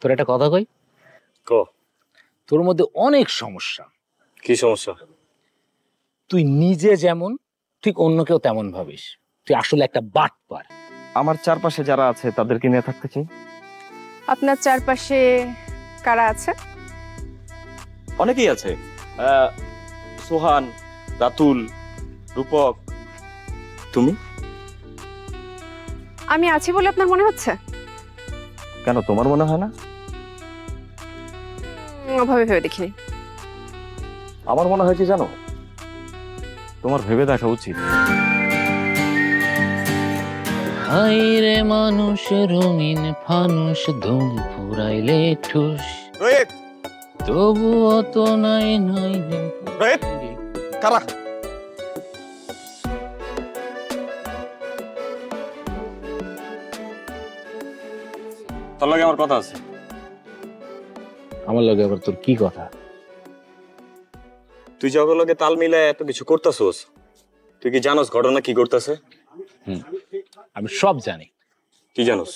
তোর একটা কথা কই। ক। তোর মধ্যে অনেক সমস্যা। কি সমস্যা? তুই নিজে যেমন ঠিক অন্য কেউ তেমন ভাবিস। তুই আসলে একটা বাটপার। আমার চারপাশে যারা আছে তাদেরকে নিয়ে থাকতে চাই। আপনার চারপাশে কারা আছে? অনেকেই আছে। সোহান, রাতুল, রূপক। তুমি? আমি আছি বলে আপনার মনে হচ্ছে? কেন, তোমার মনে হয় না? ওভাবে ভেবে দেখিনি। আমার মনে হয় কি জানো, তোমার ভেবে দেখা উচিত। হাইরে মানুষ রঙিন ফানুষ ধুম ফুরাইলে ঠুস রোহিত, তবুও তো নাই নাই রোহিত, কারা? তোর লগে আমার কথা আছে। আমার লগে আবার তোর কি কথা? তুই যখন লগে তাল মিলে এত কিছু করতেছস, তুই কি জানোস ঘটনা কি করতেছে? আমি সব জানি। কি জানোস?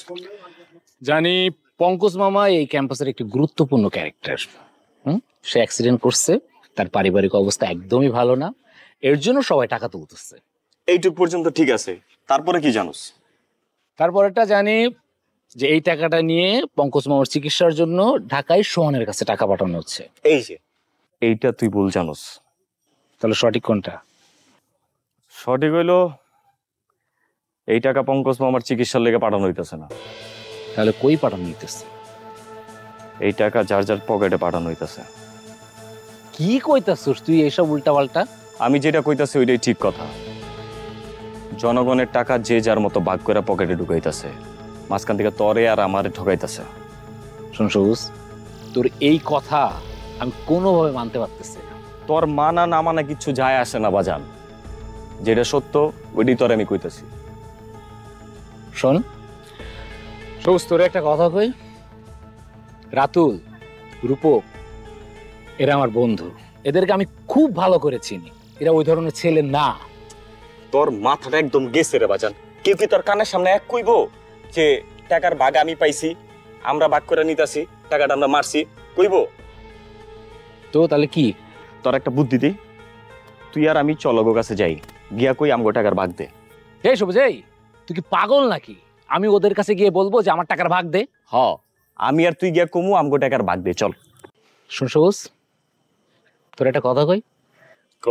জানি পঙ্কজ মামা এই ক্যাম্পাসের একটি গুরুত্বপূর্ণ ক্যারেক্টার। সে অ্যাক্সিডেন্ট করছে, তার পারিবারিক অবস্থা একদমই ভালো না, এর জন্য সবাই টাকা তুলতেছে। এইটুক পর্যন্ত ঠিক আছে, তারপরে কি জানোস? তারপরেটা জানি যে এই টাকাটা নিয়ে পঙ্কজ মামার চিকিৎসার জন্য ঢাকায় সোহানের কাছে টাকা পাঠানো হচ্ছে। এই যে এইটা তুই ভুল জানোস। তাহলে সঠিক কোনটা? সঠিক হইলো এই টাকা পঙ্কজ মামার চিকিৎসার লেগে পাঠানো হইতেছে না। তাহলে কই পাঠানো হইতেছে? এই টাকা যার যার পকেটে পাঠানো হইতেছে। কি কইতাছস তুই এইসব উল্টা পাল্টা? আমি যেটা কইতাছি ওইটাই ঠিক কথা। জনগণের টাকা যে যার মতো ভাগ করে পকেটে ঢুকাইতেছে, মাঝখান থেকে তরে আর আমারে ঢুকাইতেছে। শোন সবুজ, তোর এই কথা আমি কোনোভাবে মানতে পারতেছি না। তোর মানা না মানা কিচ্ছু যায় আসে না বাজান, যেটা সত্য ওইটাই তোর আমি কইতাছি। শোন সবুজ, তোর একটা কথা কই। রাতুল, রূপক এরা আমার বন্ধু, এদেরকে আমি খুব ভালো করে চিনি। এরা ওই ধরনের ছেলে না। তোর মাথাটা একদম গেছে রে বাজান। কেউ কি তোর কানের সামনে এক কইবো যে টাকার ভাগ আমি পাইছি, আমরা ভাগ করে নিতাছি, টাকাটা আমরা মারছি? কইবো? তো তাহলে কি? তোর একটা বুদ্ধি দিই, তুই আর আমি চলগো কাছে যাই, গিয়া কই আমগো টাকার ভাগ দে। এই সবুজ, এই তুই কি পাগল নাকি? আমি ওদের কাছে গিয়ে বলবো যে আমার টাকার ভাগ দে? হ, আমি আর তুই গিয়া কমু আমগো টাকার ভাগ দে, চল। শোন সবুজ, তোর একটা কথা কই। ক।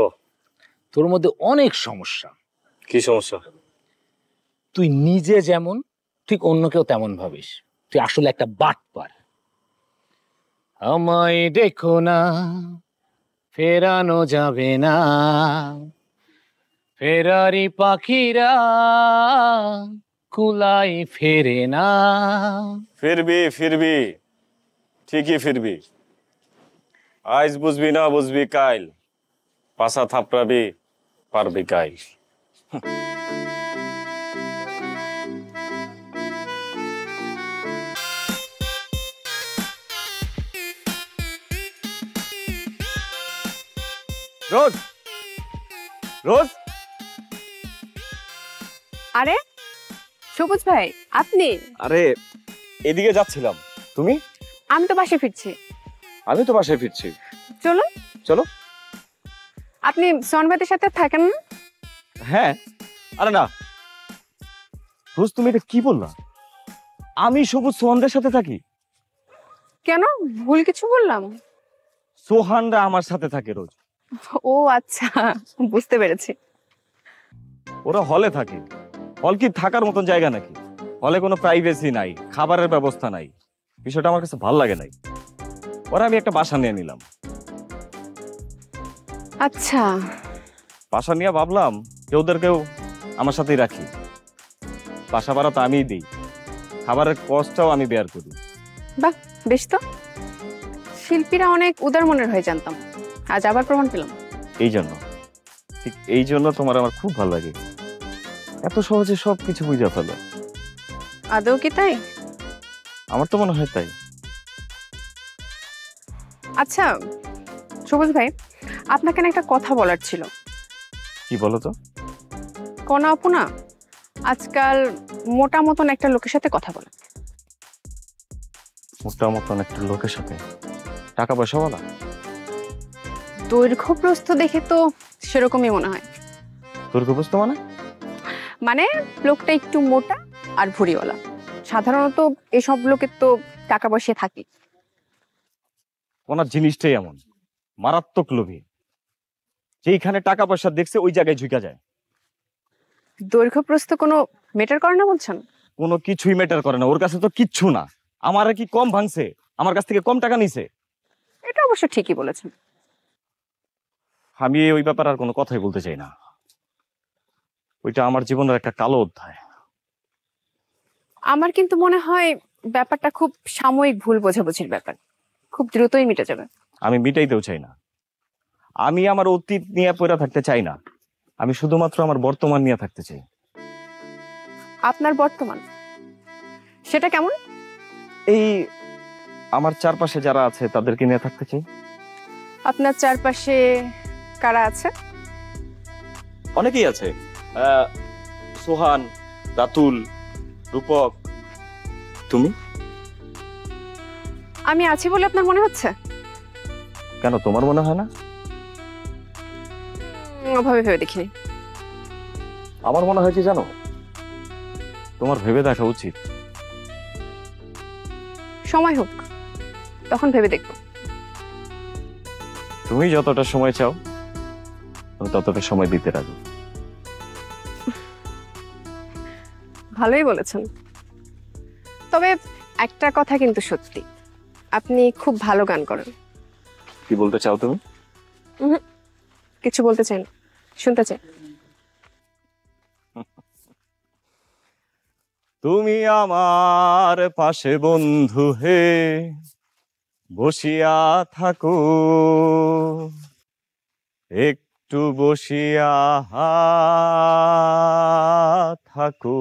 তোর মধ্যে অনেক সমস্যা। কি সমস্যা? তুই নিজে যেমন ঠিক অন্য কেউ তেমন ভাবিস। তুই আসলে একটা বাটপার। আমায় দেখো না, ফেরানো যাবে না, ফেরারি পাখিরা কুলাই ফেরে না। ফিরবি ফিরবি, ঠিকই ফিরবি। আজ বুঝবি না বুঝবি কাইল, পাশা থাপড়াবি পারবি কাইল। রোজ, রোজ। আরে সবুজ ভাই, আপনি? আরে এদিকে যাচ্ছিলাম, তুমি? আমি তো বাসে ফিরছি। আমি তো বাসায় ফিরছি। চলুন। চলো। আপনি সোহানভাইদের সাথে থাকেন না? হ্যাঁ। আরে না রোজ, তুমি এটা কি বললা? আমি সবুজ সোহানদের সাথে থাকি? কেন, ভুল কিছু বললাম? সোহানরা আমার সাথে থাকে রোজ। ও আচ্ছা, বুঝতে পেরেছি। ওরা হলে থাকে। হল কি থাকার মতন জায়গা নাকি? হলে কোনো প্রাইভেসি নাই, খাবারের ব্যবস্থা নাই। বিষয়টা আমার কাছে ভালো লাগে নাই। ওরা আমি একটা বাসা নিয়ে নিলাম। আচ্ছা। বাসা নিয়ে ভাবলাম যে ওদেরকেও আমার সাথেই রাখি। বাসা ভাড়া তো আমিই দিই, খাবারের কষ্টটাও আমি বেয়ার করি। বাহ, বেশ তো। শিল্পীরা অনেক উদার মনের হয়ে জানতাম, আজ আবার প্রমাণ পেলাম। এই জন্য, ঠিক এই জন্য তোমার আমার খুব ভালো লাগে। এত সহজে সবকিছু বুঝে ফেলো। আদৌ কি তাই? আমার তো মনে হয় তাই। আচ্ছা সবুজ ভাই, আপনাকে না একটা কথা বলার ছিল। কি বলো তো? কোন আপু না আজকাল মোটা মতন একটা লোকের সাথে কথা বলে। মোটার মতন একটা লোকের সাথে, টাকা পয়সাওয়ালা। দৈর্ঘ্য প্রস্থ দেখে তো সেরকমই মনে হয়। তোর কি বুঝতে মানে? মানে লোকটা একটু মোটা আর ভুঁড়িওয়ালা। সাধারণত এসব লোকের তো টাকা পয়সা থাকে। ওনার জিনিসটাই এমন, মারাত্মক লোভী। যেইখানে টাকা পয়সা দেখছে ওই জায়গায় ঝুঁকা যায়। দৈর্ঘ্য প্রস্থ কোনো মেটার করে না বলছেন? কোনো কিছুই ম্যাটার করে না, ওর কাছে তো কিচ্ছু না। আমার কি কম ভাঙছে? আমার কাছ থেকে কম টাকা নিছে? এটা অবশ্য ঠিকই বলেছেন। আমি ওই ব্যাপারে আর কোনো কথাই বলতে চাই না। ওইটা আমার জীবনের একটা কালো অধ্যায়। আমার কিন্তু মনে হয় ব্যাপারটা খুব সাময়িক ভুল বোঝাবুঝির ব্যাপার, খুব দ্রুতই মিটে যাবে। আমি মিটাইতেও চাই না। আমি আমার অতীত নিয়ে পড়ে থাকতে চাই না। আমি শুধুমাত্র আমার বর্তমান নিয়ে থাকতে চাই। আপনার বর্তমান সেটা কেমন? এই আমার চারপাশে যারা আছে তাদেরকে নিয়ে থাকতে চাই। আপনার চারপাশে কারা আছে? অনেকেই আছে। সোহান, রাতুল, রূপক। তুমি? আমি আছি বলে আপনার মনে হচ্ছে? কেন, তোমার মনে হয় না? ওভাবে ভেবে দেখিনি। আমার মনে হয় কি জানো, তোমার ভেবে দেখা উচিত। সময় হোক, তখন ভেবে দেখবো। তুমি যতটা সময় চাও আমি ততটা সময় দিতে রাজি। ভালোই বলেছেন। তবে একটা কথা কিন্তু সত্যি, আপনি খুব ভালো গান করেন। কি বলতে চাও তুমি? কিছু বলতে চাই না, শুনতে চাই। তুমি আমার পাশে বন্ধু হে বসিয়া থাকো, একটু বসিয়া থাকো।